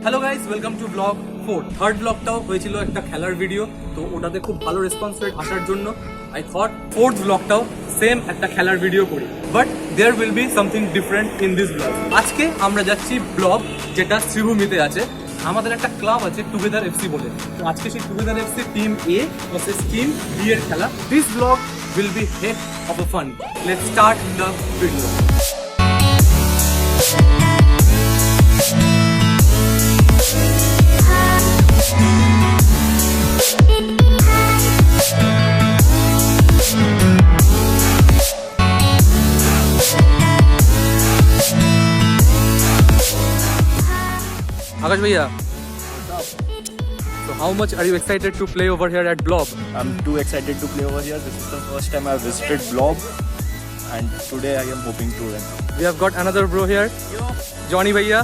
Hello guys, welcome to blog 4। Third ব্লগটাও হয়েছিল একটা খেলার ভিডিও, তো ওটাতে খুব ভালো রেসপন্স রেট আসার জন্য আই থট ফোর্থ ব্লগটাও সেম একটা খেলার ভিডিও করি, but there will be something different in this blog. আজকে আমরা যাচ্ছি ব্লগ, যেটা শ্রীভূমিতে আছে। আমাদের একটা ক্লাব আছে টুগেদার এফসি বলে, তো আজকে সেই টুগেদার এফসি টিম এ ভার্সেস টিম বি এর খেলা। This blog will be Heck of a fun. Let's start the video. Akash bhaiya, so how much are you excited to play over here at BLOB? I'm too excited to play over here. This is the first time I've visited BLOB, and today I am hoping to win. We have got another bro here. Yo. Johnny bhaiya,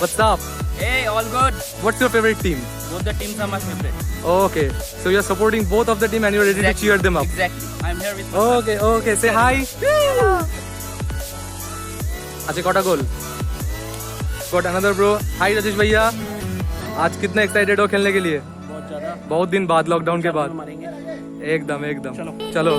what's up? Hey, all good. What's your favorite team? Both the teams are my favorite. Okay, so you're supporting both of the team and you're ready to cheer them up. Exactly. I'm here with my Okay, say hi. Acha kota goal? Got another bro. Hi Rajesh भैया, आज कितना excited हो खेलने के लिए? बहुत ज़्यादा। बहुत दिन बाद, लॉकडाउन के बाद। एकदम चलो।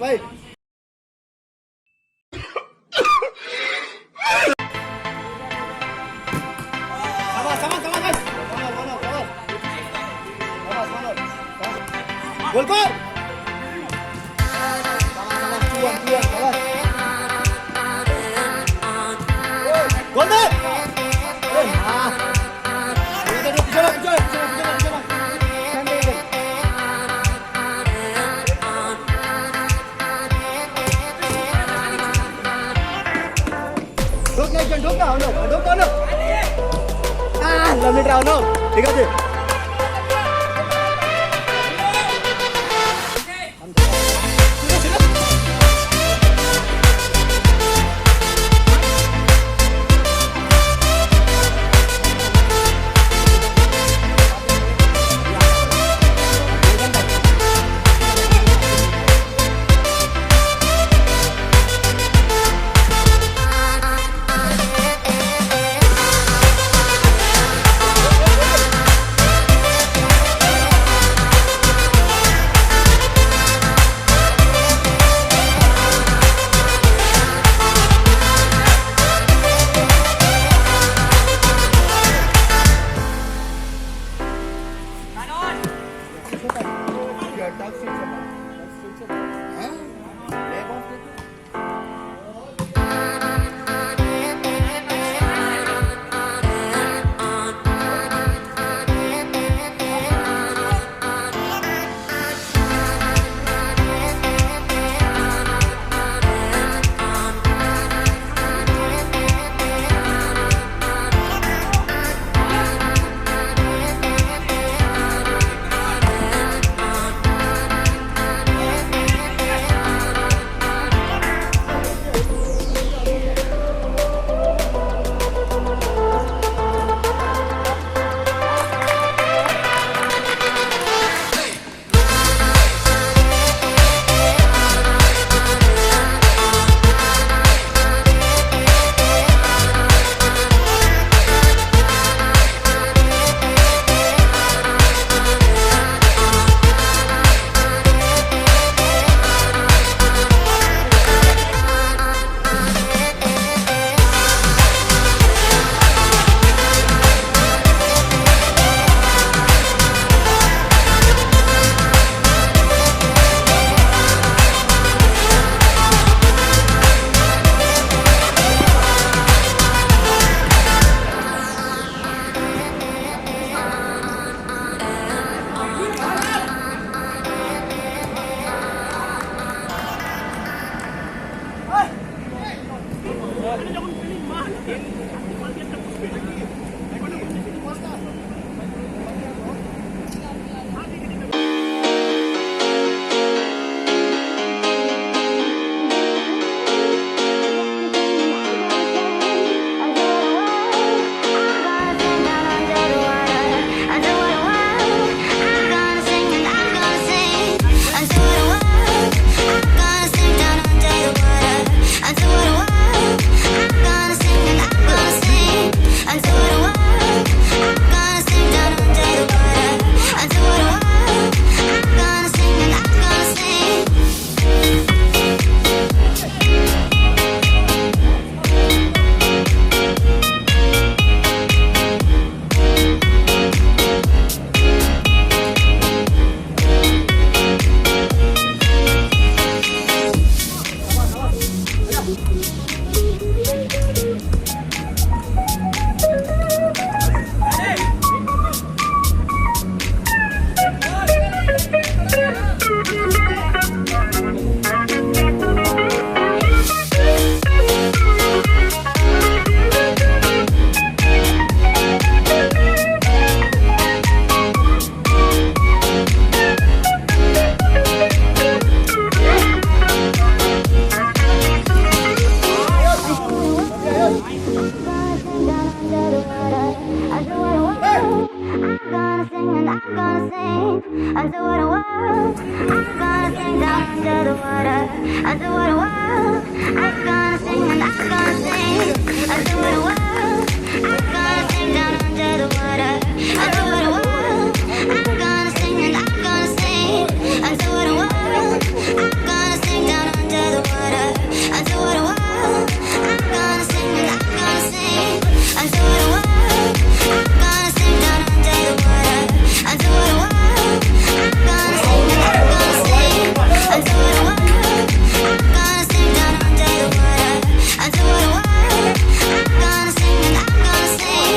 भाई ঠিক আছে। I'm gonna sing until the world. I'm gonna sing down under the water until the world. I'm gonna sing and I'm gonna sing until the world. I'm gonna sing down under the water until the world. I'm gonna sing and I'm gonna sing until the world. I'm gonna sing down under the water until the world. I'm gonna sing and I'm gonna sing until the world. I'm gonna sing down under the water until the world. I'm gonna sing and I'm gonna sing until the world. I'm gonna sing down under the water until the world. I'm gonna sing and I'm gonna sing.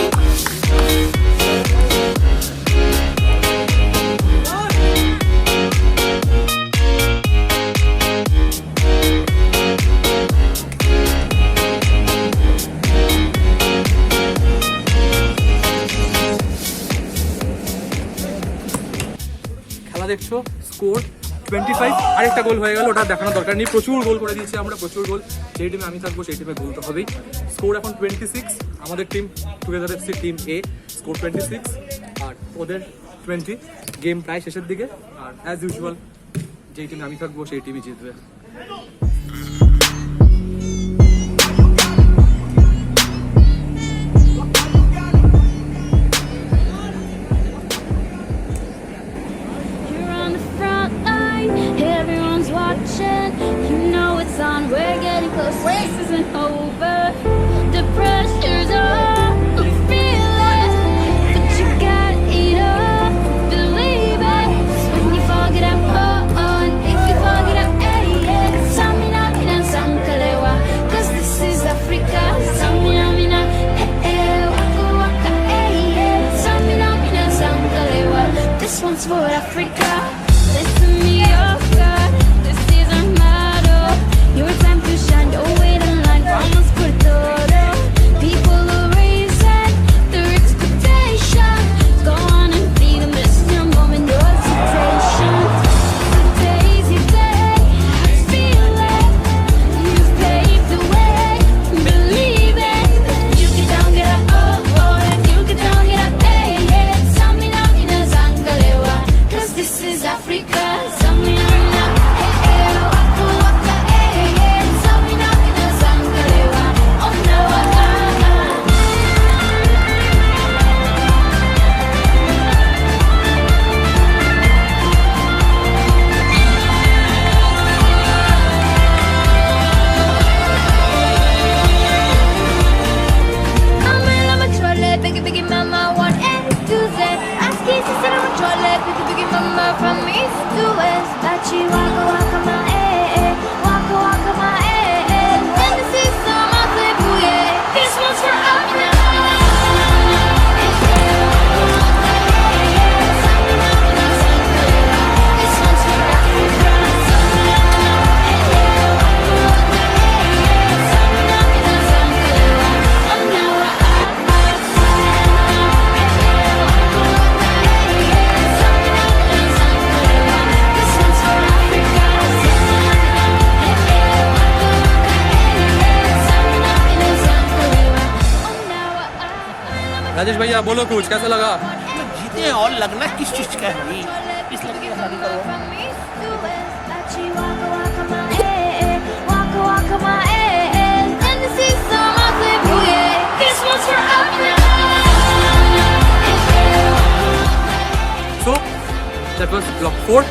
খেলা দেখছো, score 25, আরেকটা গোল হয়ে গেল, ওটা দেখানোর দরকার নেই। প্রচুর গোল করে দিয়েছি আমরা, প্রচুর গোল। যেই টিমে আমি থাকবো সেই টিমে গোল তো হবেই। স্কোর এখন 26, আমাদের টিম টুগেদার এফসি টিম এ স্কোর 26 আর ওদের 20। গেম প্রায় শেষের দিকে, আর অ্যাজ ইউজুয়াল যেই টিমে আমি থাকবো সেই টিমই জিতবে। You're on the front line, everyone's watching. You know it's on, we're getting close. Race isn't over. The pressure's on, I feel it, but you gotta eat up, believe it. When you fog it up, oh, and if you fog it up, hey, yeah. Samina, mina, samkalewa, 'cause this is Africa. Samina, mina, waka, waka, hey, yeah. Samina, mina, samkalewa, this one's for Africa. Listen me up, God, this is our motto. Your time to shine, don't wait in line, vamos por todo. People are raising their expectations. Go on and feed them, this is your moment, no hesitation. Today's your day, I feel it. You've paved the way, believe it. You get down, get up, oh, and you get down, get up, hey, yeah. Samina, mina, zangalewa, 'cause this is Africa. Samina, mina, hey, waka, waka, hey, yeah. Samina, mina, zangalewa, oh no, I'm a trolley, biggie, biggie, mama, one A to Z. Ask easy, said I'm a trolley, biggie, biggie, mama, from east to west. Bachi, waka, waka, my waka, waka, my and this is some of the booyah. This one's for Amina. This one's for Africa. Rajesh भैया बोलो कुछ, कैसा लगा? जीते हैं और लगना किस चीज का है नहीं, इस लड़की का शादी करो। So that was blog 4।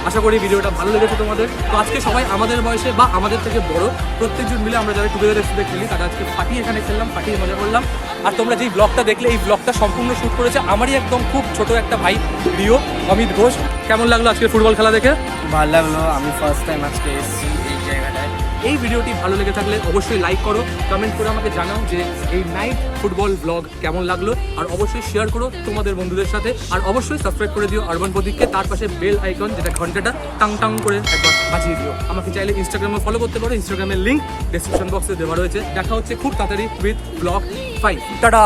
আশা করি ভিডিওটা ভালো লেগেছে তোমাদের। তো আজকে সবাই আমাদের বয়সে বা আমাদের থেকে বড় প্রত্যেকজন মিলে আমরা যারা টুগেদার এফসিতে খেলি তারা আজকে ফাটিয়ে এখানে খেললাম, ফাটিয়ে মজা করলাম। আর তোমরা যেই ব্লগটা দেখলে, এই ব্লগটা সম্পূর্ণ শ্যুট করেছে আমারই একদম খুব ছোট একটা ভাই প্রিয় অমিত ঘোষ। কেমন লাগলো আজকে ফুটবল খেলা দেখে? ভালো লাগলো, আমি ফার্স্ট টাইম আজকে এসেছি এই জায়গাটায়। এই ভিডিওটি ভালো লেগে থাকলে অবশ্যই লাইক করো, কমেন্ট করে আমাকে জানাও যে এই নাইট ফুটবল ব্লগ কেমন লাগলো, আর অবশ্যই শেয়ার করো তোমাদের বন্ধুদের সাথে। আর অবশ্যই সাবস্ক্রাইব করে দিও আরবান প্রতীককে, তার পাশে বেল আইকন যেটা ঘন্টাটা টাং টাং করে একবার বাজিয়ে দিও। আমাকে চাইলে ইনস্টাগ্রামে ফলো করতে পারো, ইনস্টাগ্রামের লিঙ্ক ডেসক্রিপশন বক্সে দেওয়া রয়েছে। দেখা হচ্ছে খুব তাড়াতাড়ি উইথ ব্লগ 5। টাটা।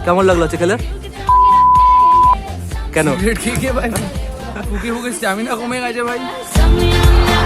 কেমন লাগলো আজকে খেলে? কেন? ठीक है भाई, भूखे भूखे स्टैमिना कमेगा भाई। Samina,